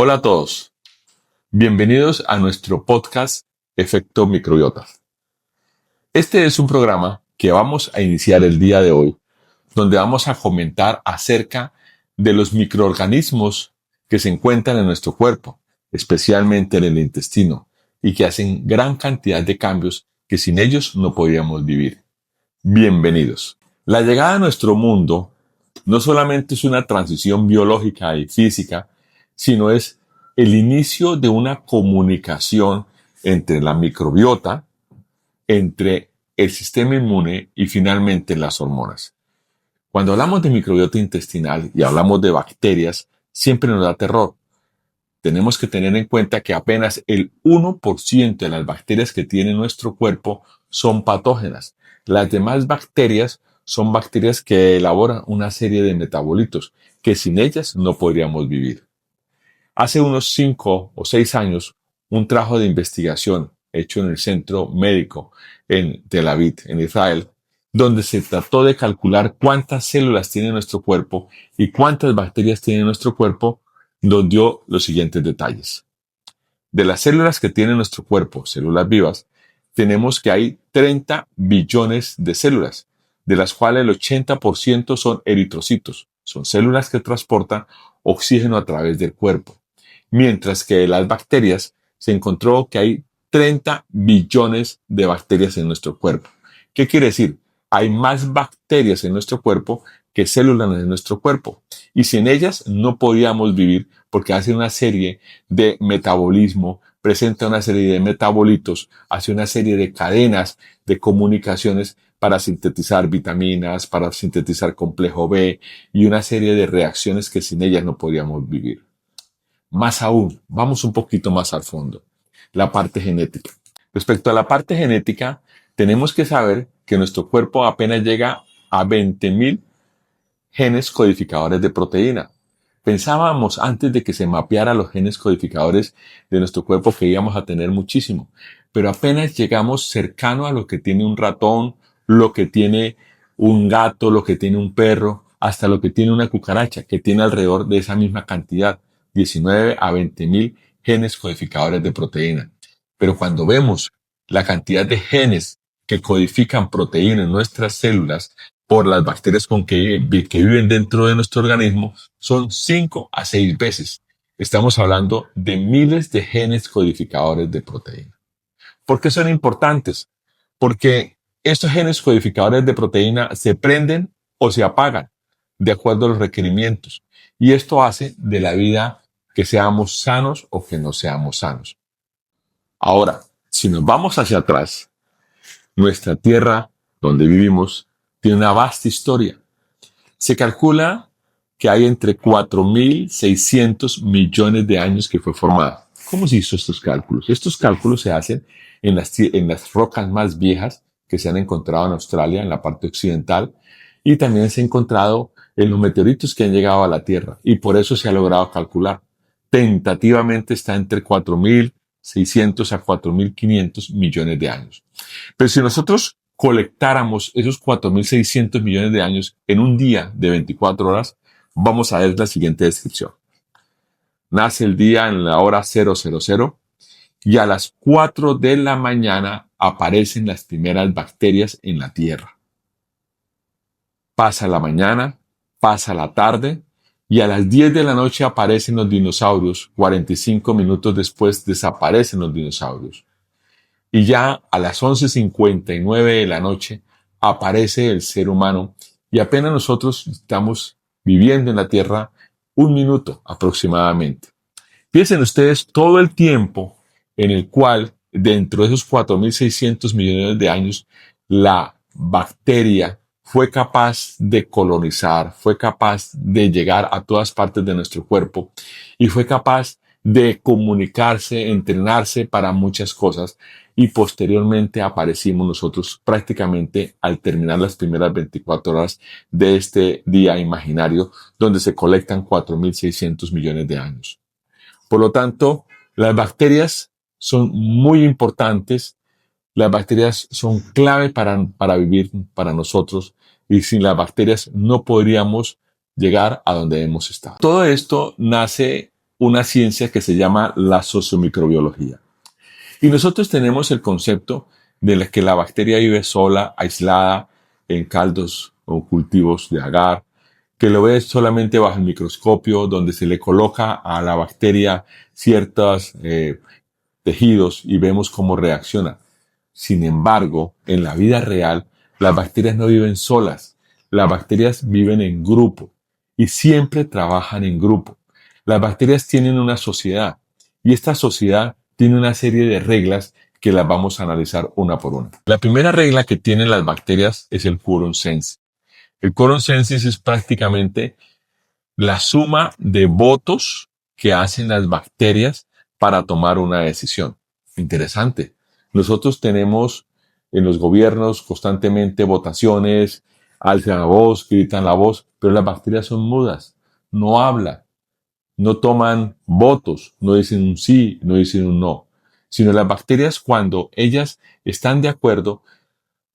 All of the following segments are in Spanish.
Hola a todos, bienvenidos a nuestro podcast Efecto Microbiota. Este es un programa que vamos a iniciar el día de hoy, donde vamos a comentar acerca de los microorganismos que se encuentran en nuestro cuerpo, especialmente en el intestino, y que hacen gran cantidad de cambios que sin ellos no podríamos vivir. Bienvenidos. La llegada a nuestro mundo no solamente es una transición biológica y física, sino es el inicio de una comunicación entre la microbiota, entre el sistema inmune y finalmente las hormonas. Cuando hablamos de microbiota intestinal y hablamos de bacterias, siempre nos da terror. Tenemos que tener en cuenta que apenas el 1% de las bacterias que tiene nuestro cuerpo son patógenas. Las demás bacterias son bacterias que elaboran una serie de metabolitos que sin ellas no podríamos vivir. Hace unos 5 o 6 años, un trabajo de investigación hecho en el Centro Médico en Tel Aviv, en Israel, donde se trató de calcular cuántas células tiene nuestro cuerpo y cuántas bacterias tiene nuestro cuerpo, nos dio los siguientes detalles. De las células que tiene nuestro cuerpo, células vivas, tenemos que hay 30 billones de células, de las cuales el 80% son eritrocitos, son células que transportan oxígeno a través del cuerpo. Mientras que de las bacterias se encontró que hay 30 billones de bacterias en nuestro cuerpo. ¿Qué quiere decir? Hay más bacterias en nuestro cuerpo que células en nuestro cuerpo. Y sin ellas no podíamos vivir porque hace una serie de metabolismo, presenta una serie de metabolitos, hace una serie de cadenas de comunicaciones para sintetizar vitaminas, para sintetizar complejo B y una serie de reacciones que sin ellas no podíamos vivir. Más aún, vamos un poquito más al fondo, la parte genética. Respecto a la parte genética, tenemos que saber que nuestro cuerpo apenas llega a 20.000 genes codificadores de proteína. Pensábamos antes de que se mapeara los genes codificadores de nuestro cuerpo que íbamos a tener muchísimo, pero apenas llegamos cercano a lo que tiene un ratón, lo que tiene un gato, lo que tiene un perro, hasta lo que tiene una cucaracha, que tiene alrededor de esa misma cantidad, 19 a 20.000 genes codificadores de proteína. Pero cuando vemos la cantidad de genes que codifican proteína en nuestras células por las bacterias que viven dentro de nuestro organismo, son 5 a 6 veces. Estamos hablando de miles de genes codificadores de proteína. ¿Por qué son importantes? Porque estos genes codificadores de proteína se prenden o se apagan de acuerdo a los requerimientos. Y esto hace de la vida que seamos sanos o que no seamos sanos. Ahora, si nos vamos hacia atrás, nuestra tierra, donde vivimos, tiene una vasta historia. Se calcula que hay entre 4.600 millones de años que fue formada. ¿Cómo se hizo estos cálculos? Estos cálculos se hacen en las rocas más viejas que se han encontrado en Australia, en la parte occidental, y también se han encontrado en los meteoritos que han llegado a la Tierra, y por eso se ha logrado calcular. Tentativamente está entre 4.600 a 4.500 millones de años. Pero si nosotros colectáramos esos 4.600 millones de años en un día de 24 horas, vamos a ver la siguiente descripción. Nace el día en la hora 000 y a las 4 de la mañana aparecen las primeras bacterias en la Tierra. Pasa la mañana, pasa la tarde y a las 10 de la noche aparecen los dinosaurios. 45 minutos después desaparecen los dinosaurios. Y ya a las 11:59 de la noche aparece el ser humano y apenas nosotros estamos viviendo en la Tierra 1 minuto aproximadamente. Piensen ustedes todo el tiempo en el cual dentro de esos 4.600 millones de años la bacteria fue capaz de colonizar, fue capaz de llegar a todas partes de nuestro cuerpo y fue capaz de comunicarse, entrenarse para muchas cosas y posteriormente aparecimos nosotros prácticamente al terminar las primeras 24 horas de este día imaginario donde se colectan 4.600 millones de años. Por lo tanto, las bacterias son muy importantes. Las bacterias son clave para vivir para nosotros y sin las bacterias no podríamos llegar a donde hemos estado. Todo esto nace una ciencia que se llama la sociomicrobiología. Y nosotros tenemos el concepto de que la bacteria vive sola, aislada, en caldos o cultivos de agar, que lo ve solamente bajo el microscopio, donde se le coloca a la bacteria ciertos tejidos y vemos cómo reacciona. Sin embargo, en la vida real, las bacterias no viven solas. Las bacterias viven en grupo y siempre trabajan en grupo. Las bacterias tienen una sociedad y esta sociedad tiene una serie de reglas que las vamos a analizar una por una. La primera regla que tienen las bacterias es el quorum sensis. El quorum sensis es prácticamente la suma de votos que hacen las bacterias para tomar una decisión. Interesante. Nosotros tenemos en los gobiernos constantemente votaciones, alzan la voz, gritan la voz, pero las bacterias son mudas, no hablan, no toman votos, no dicen un sí, no dicen un no, sino las bacterias cuando ellas están de acuerdo,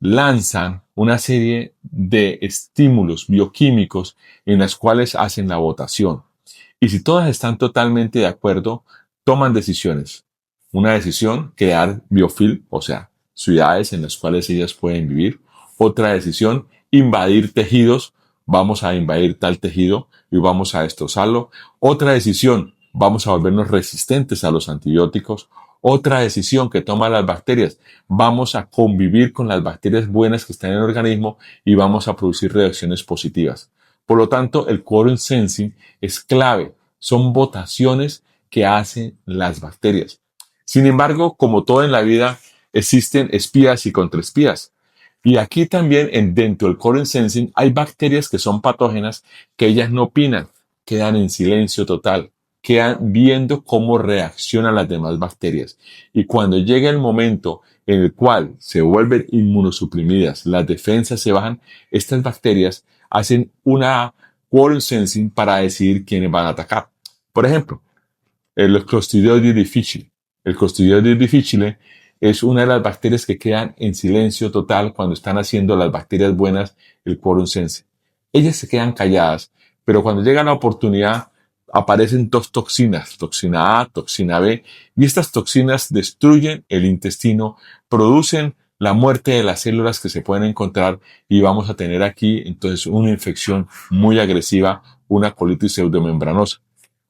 lanzan una serie de estímulos bioquímicos en las cuales hacen la votación. Y si todas están totalmente de acuerdo, toman decisiones. Una decisión, crear biofilm, o sea, ciudades en las cuales ellas pueden vivir. Otra decisión, invadir tejidos. Vamos a invadir tal tejido y vamos a destrozarlo. Otra decisión, vamos a volvernos resistentes a los antibióticos. Otra decisión que toman las bacterias, vamos a convivir con las bacterias buenas que están en el organismo y vamos a producir reacciones positivas. Por lo tanto, el quorum sensing es clave. Son votaciones que hacen las bacterias. Sin embargo, como todo en la vida, existen espías y contraespías. Y aquí también, dentro del quorum sensing, hay bacterias que son patógenas que ellas no opinan, quedan en silencio total, quedan viendo cómo reaccionan las demás bacterias. Y cuando llega el momento en el cual se vuelven inmunosuprimidas, las defensas se bajan, estas bacterias hacen una quorum sensing para decidir quiénes van a atacar. Por ejemplo, el Clostridioides difficile. El Clostridioides difficile es una de las bacterias que quedan en silencio total cuando están haciendo las bacterias buenas el quorum sensing. Ellas se quedan calladas, pero cuando llega la oportunidad aparecen dos toxinas, toxina A, toxina B, y estas toxinas destruyen el intestino, producen la muerte de las células que se pueden encontrar y vamos a tener aquí entonces una infección muy agresiva, una colitis pseudomembranosa.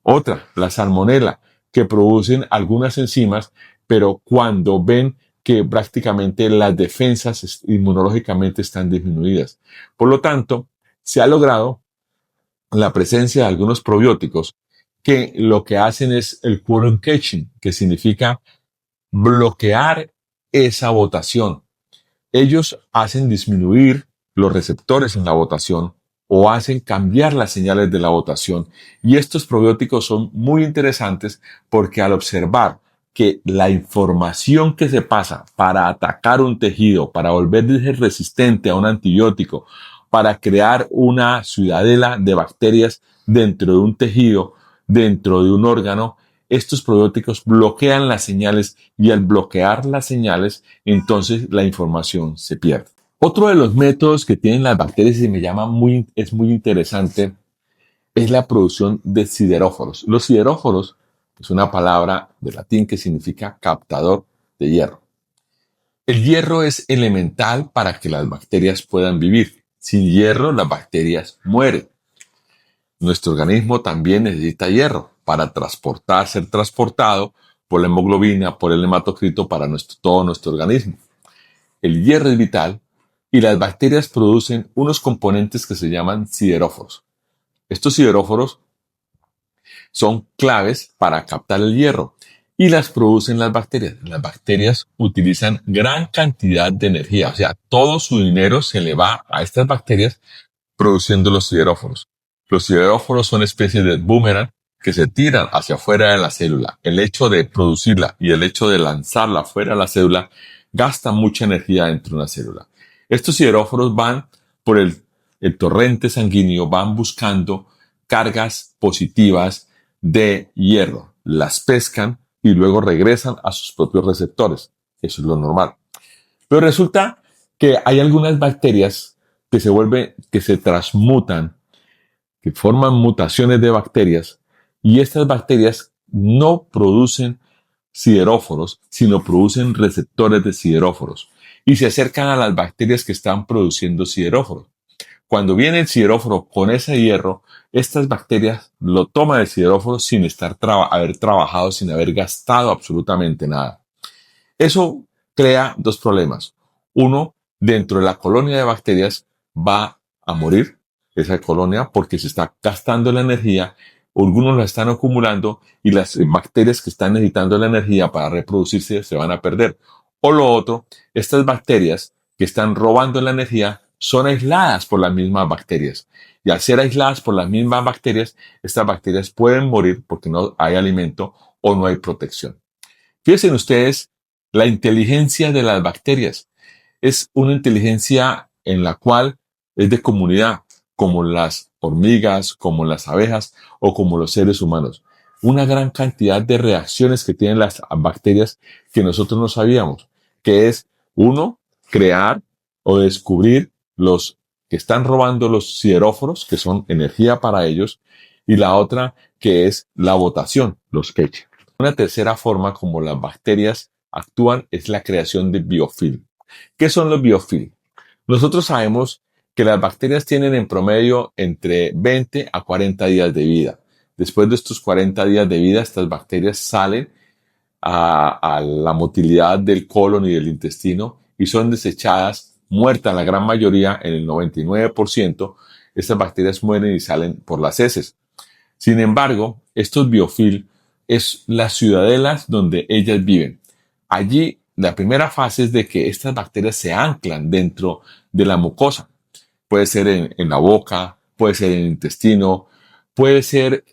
Otra, la salmonela, que producen algunas enzimas, pero cuando ven que prácticamente las defensas inmunológicamente están disminuidas. Por lo tanto, se ha logrado la presencia de algunos probióticos que lo que hacen es el quorum catching, que significa bloquear esa votación. Ellos hacen disminuir los receptores en la votación o hacen cambiar las señales de la votación. Y estos probióticos son muy interesantes porque al observar que la información que se pasa para atacar un tejido, para volverse resistente a un antibiótico, para crear una ciudadela de bacterias dentro de un tejido, dentro de un órgano, estos probióticos bloquean las señales y al bloquear las señales, entonces la información se pierde. Otro de los métodos que tienen las bacterias y es muy interesante es la producción de sideróforos. Los sideróforos es una palabra de latín que significa captador de hierro. El hierro es elemental para que las bacterias puedan vivir. Sin hierro, las bacterias mueren. Nuestro organismo también necesita hierro para ser transportado por la hemoglobina, por el hematocrito para todo nuestro organismo. El hierro es vital y las bacterias producen unos componentes que se llaman sideróforos. Estos sideróforos son claves para captar el hierro y las producen las bacterias. Las bacterias utilizan gran cantidad de energía, o sea, todo su dinero se le va a estas bacterias produciendo los sideróforos. Los sideróforos son especies de boomerang que se tiran hacia afuera de la célula. El hecho de producirla y el hecho de lanzarla fuera de la célula gasta mucha energía dentro de una célula. Estos sideróforos van por el torrente sanguíneo, van buscando cargas positivas de hierro, las pescan y luego regresan a sus propios receptores. Eso es lo normal. Pero resulta que hay algunas bacterias que se transmutan, que forman mutaciones de bacterias Y estas bacterias no producen sideróforos, sino producen receptores de sideróforos y se acercan a las bacterias que están produciendo sideróforos. Cuando viene el sideróforo con ese hierro, estas bacterias lo toman el sideróforo sin haber trabajado, sin haber gastado absolutamente nada. Eso crea dos problemas. Uno, dentro de la colonia de bacterias va a morir esa colonia porque se está gastando la energía, algunos la están acumulando y las bacterias que están necesitando la energía para reproducirse se van a perder. O lo otro, estas bacterias que están robando la energía son aisladas por las mismas bacterias. Y al ser aisladas por las mismas bacterias, estas bacterias pueden morir porque no hay alimento o no hay protección. Fíjense ustedes la inteligencia de las bacterias. Es una inteligencia en la cual es de comunidad, como las hormigas, como las abejas o como los seres humanos. Una gran cantidad de reacciones que tienen las bacterias que nosotros no sabíamos, que es uno, crear o descubrir los que están robando los sideróforos, que son energía para ellos, y la otra que es la botación, los que echan. Una tercera forma como las bacterias actúan es la creación de biofilm. ¿Qué son los biofilm? Nosotros sabemos que las bacterias tienen en promedio entre 20 a 40 días de vida. Después de estos 40 días de vida, estas bacterias salen a la motilidad del colon y del intestino y son desechadas, muertas la gran mayoría, en el 99%, estas bacterias mueren y salen por las heces. Sin embargo, estos biofilm es las ciudadelas donde ellas viven. Allí, la primera fase es de que estas bacterias se anclan dentro de la mucosa. Puede ser en la boca, puede ser en el intestino, puede ser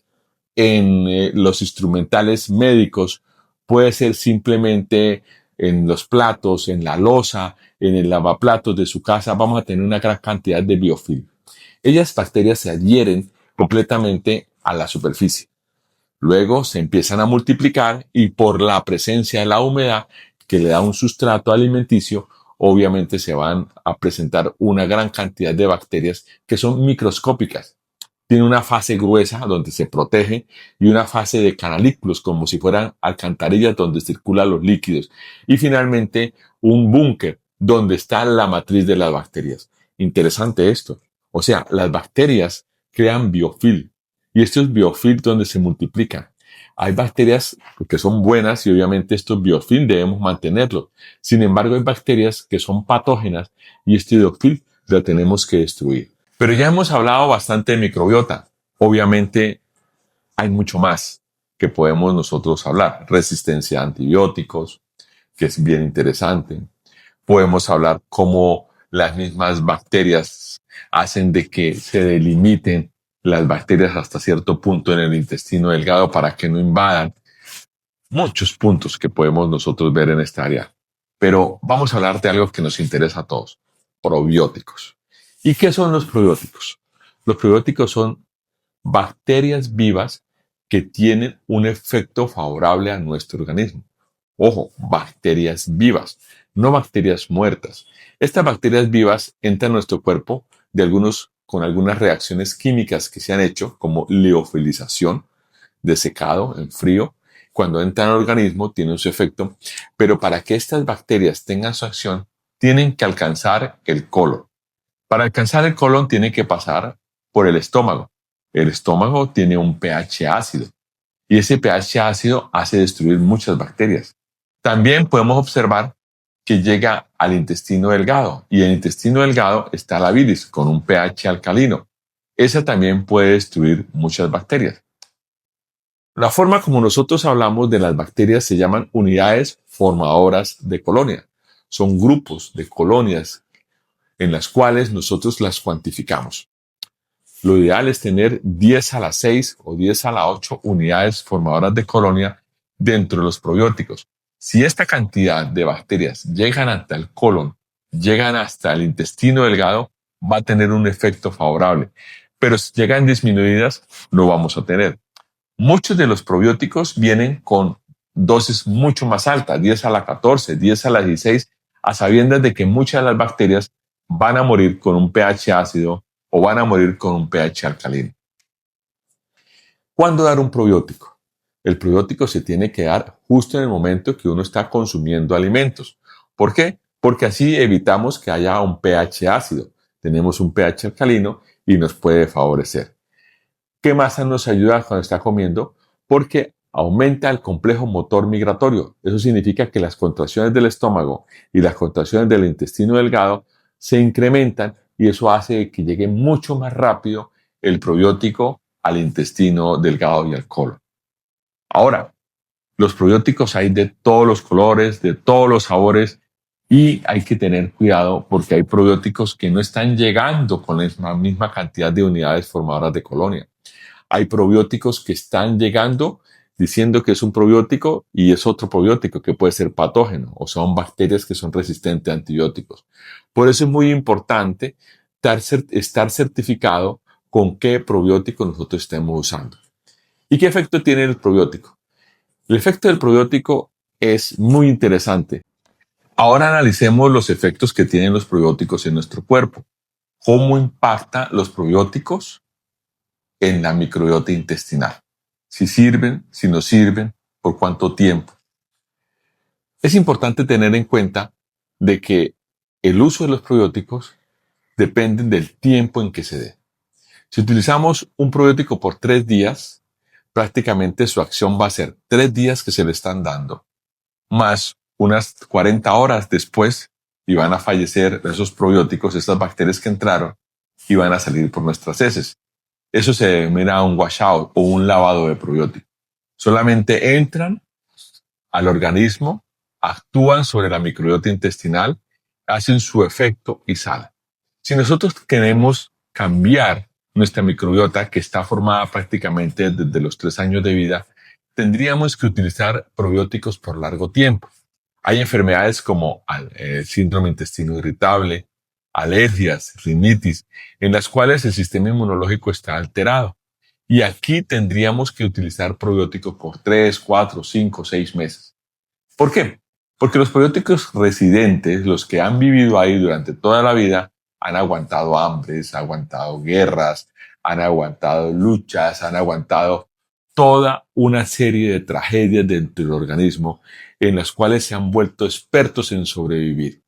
en los instrumentales médicos, puede ser simplemente en los platos, en la loza, en el lavaplatos de su casa. Vamos a tener una gran cantidad de biofilm. Ellas bacterias se adhieren completamente a la superficie. Luego se empiezan a multiplicar y por la presencia de la humedad que le da un sustrato alimenticio, obviamente se van a presentar una gran cantidad de bacterias que son microscópicas. Tiene una fase gruesa donde se protege y una fase de canalículos como si fueran alcantarillas donde circulan los líquidos. Y finalmente un búnker donde está la matriz de las bacterias. Interesante esto. O sea, las bacterias crean biofilm y estos biofilm donde se multiplican. Hay bacterias que son buenas y obviamente estos biofilm debemos mantenerlos. Sin embargo, hay bacterias que son patógenas y este biofilm lo tenemos que destruir. Pero ya hemos hablado bastante de microbiota. Obviamente hay mucho más que podemos nosotros hablar. Resistencia a antibióticos, que es bien interesante. Podemos hablar cómo las mismas bacterias hacen de que se delimiten las bacterias hasta cierto punto en el intestino delgado para que no invadan. Muchos puntos que podemos nosotros ver en esta área. Pero vamos a hablar de algo que nos interesa a todos. Probióticos. ¿Y qué son los probióticos? Los probióticos son bacterias vivas que tienen un efecto favorable a nuestro organismo. Ojo, bacterias vivas, no bacterias muertas. Estas bacterias vivas entran a nuestro cuerpo con algunas reacciones químicas que se han hecho, como liofilización, de secado en frío. Cuando entran al organismo tienen su efecto, pero para que estas bacterias tengan su acción, tienen que alcanzar el colon. Para alcanzar el colon tiene que pasar por el estómago. El estómago tiene un pH ácido y ese pH ácido hace destruir muchas bacterias. También podemos observar que llega al intestino delgado y en el intestino delgado está la bilis con un pH alcalino. Esa también puede destruir muchas bacterias. La forma como nosotros hablamos de las bacterias se llaman unidades formadoras de colonia. Son grupos de colonias en las cuales nosotros las cuantificamos. Lo ideal es tener 10 a la 6 o 10 a la 8 unidades formadoras de colonia dentro de los probióticos. Si esta cantidad de bacterias llegan hasta el colon, llegan hasta el intestino delgado, va a tener un efecto favorable. Pero si llegan disminuidas, no vamos a tener. Muchos de los probióticos vienen con dosis mucho más altas, 10 a la 14, 10 a la 16, a sabiendas de que muchas de las bacterias van a morir con un pH ácido o van a morir con un pH alcalino. ¿Cuándo dar un probiótico? El probiótico se tiene que dar justo en el momento que uno está consumiendo alimentos. ¿Por qué? Porque así evitamos que haya un pH ácido. Tenemos un pH alcalino y nos puede favorecer. ¿Qué más nos ayuda cuando está comiendo? Porque aumenta el complejo motor migratorio. Eso significa que las contracciones del estómago y las contracciones del intestino delgado se incrementan y eso hace que llegue mucho más rápido el probiótico al intestino delgado y al colon. Ahora, los probióticos hay de todos los colores, de todos los sabores y hay que tener cuidado porque hay probióticos que no están llegando con la misma cantidad de unidades formadoras de colonia. Hay probióticos que están llegando diciendo que es un probiótico y es otro probiótico que puede ser patógeno o son bacterias que son resistentes a antibióticos. Por eso es muy importante estar certificado con qué probiótico nosotros estemos usando. ¿Y qué efecto tiene el probiótico? El efecto del probiótico es muy interesante. Ahora analicemos los efectos que tienen los probióticos en nuestro cuerpo. ¿Cómo impactan los probióticos en la microbiota intestinal? Si sirven, si no sirven, por cuánto tiempo. Es importante tener en cuenta de que el uso de los probióticos depende del tiempo en que se dé. Si utilizamos un probiótico por 3 días, prácticamente su acción va a ser 3 días que se le están dando, más unas 40 horas después y van a fallecer esos probióticos, estas bacterias que entraron y van a salir por nuestras heces. Eso se denomina un washout o un lavado de probióticos. Solamente entran al organismo, actúan sobre la microbiota intestinal, hacen su efecto y salen. Si nosotros queremos cambiar nuestra microbiota, que está formada prácticamente desde los 3 años de vida, tendríamos que utilizar probióticos por largo tiempo. Hay enfermedades como síndrome intestino irritable, alergias, rinitis, en las cuales el sistema inmunológico está alterado. Y aquí tendríamos que utilizar probióticos por 3, 4, 5, 6 meses. ¿Por qué? Porque los probióticos residentes, los que han vivido ahí durante toda la vida, han aguantado hambres, han aguantado guerras, han aguantado luchas, han aguantado toda una serie de tragedias dentro del organismo en las cuales se han vuelto expertos en sobrevivir.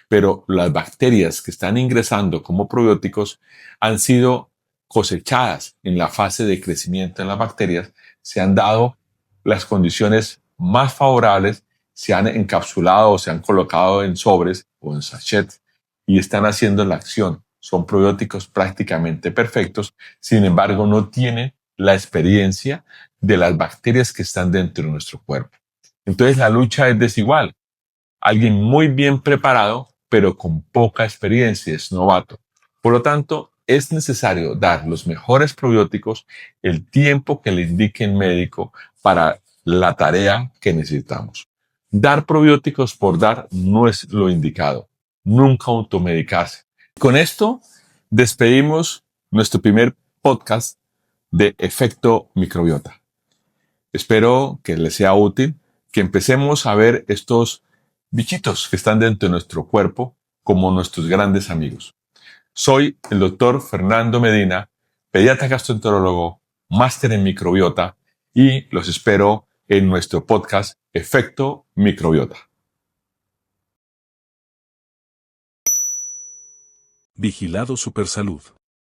Pero las bacterias que están ingresando como probióticos han sido cosechadas en la fase de crecimiento de las bacterias, se han dado las condiciones más favorables, se han encapsulado o se han colocado en sobres o en sachets y están haciendo la acción. Son probióticos prácticamente perfectos, sin embargo no tienen la experiencia de las bacterias que están dentro de nuestro cuerpo. Entonces la lucha es desigual. Alguien muy bien preparado, pero con poca experiencia, es novato. Por lo tanto, es necesario dar los mejores probióticos el tiempo que le indique el médico para la tarea que necesitamos. Dar probióticos por dar no es lo indicado. Nunca automedicarse. Con esto despedimos nuestro primer podcast de Efecto Microbiota. Espero que les sea útil, que empecemos a ver estos bichitos que están dentro de nuestro cuerpo como nuestros grandes amigos. Soy el doctor Fernando Medina, pediatra gastroenterólogo, máster en microbiota y los espero en nuestro podcast Efecto Microbiota. Vigilado Supersalud.